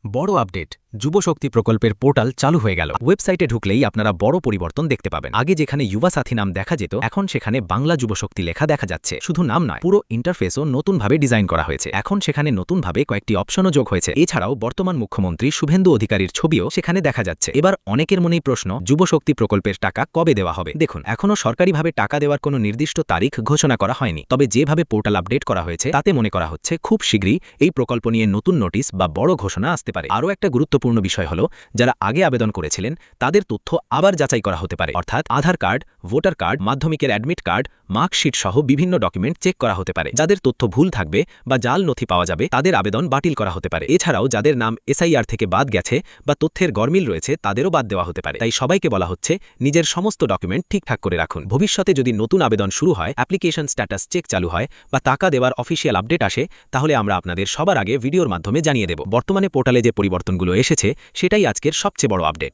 বড় আপডেট যুবশক্তি প্রকল্পের পোর্টাল চালু হয়ে গেল। ওয়েবসাইটে ঢুকলেই আপনারা বড় পরিবর্তন দেখতে পাবেন। আগে যেখানে যুবা সাথী নাম দেখা যেত, এখন সেখানে বাংলা যুবশক্তি লেখা দেখা যাচ্ছে। শুধু নাম নয়, পুরো ইন্টারফেসও নতুনভাবে ডিজাইন করা হয়েছে। এখন সেখানে নতুনভাবে কয়েকটি অপশনও যোগ হয়েছে। এছাড়াও বর্তমান মুখ্যমন্ত্রী শুভেন্দু অধিকারীর ছবিও সেখানে দেখা যাচ্ছে। এবার অনেকের মনেই প্রশ্ন, যুবশক্তি প্রকল্পের টাকা কবে দেওয়া হবে? দেখুন, এখনও সরকারিভাবে টাকা দেওয়ার কোনো নির্দিষ্ট তারিখ ঘোষণা করা হয়নি। তবে যেভাবে পোর্টাল আপডেট করা হয়েছে তাতে মনে করা হচ্ছে খুব শীঘ্রই এই প্রকল্প নিয়ে নতুন নোটিশ বা বড় ঘোষণা আসতে পারে। আরও একটা গুরুত্বপূর্ণ বিষয় হলো, যারা আগে আবেদন করেছিলেন তাদের তথ্য আবার যাচাই করা হতে পারে। অর্থাৎ আধার কার্ড, ভোটার কার্ড, মাধ্যমিকের অ্যাডমিট কার্ড, মার্কশিট সহ বিভিন্ন ডকুমেন্ট চেক করা হতে পারে। যাদের তথ্য ভুল থাকবে বা জাল নথি পাওয়া যাবে তাদের আবেদন বাতিল করা হতে পারে। এছাড়াও যাদের নাম এসআইআর থেকে বাদ গেছে বা তথ্যের গরমিল রয়েছে তাদেরও বাদ দেওয়া হতে পারে। তাই সবাইকে বলা হচ্ছে নিজের সমস্ত ডকুমেন্ট ঠিকঠাক করে রাখুন। ভবিষ্যতে যদি নতুন আবেদন শুরু হয়, অ্যাপ্লিকেশন স্ট্যাটাস চেক চালু হয় বা টাকা দেওয়ার অফিসিয়াল আপডেট আসে, তাহলে আমরা আপনাদের সবার আগে ভিডিওর মাধ্যমে জানিয়ে দেব। বর্তমানে পোর্টালে যে পরিবর্তনগুলো এসেছে সেটাই আজকের সবচেয়ে বড় আপডেট।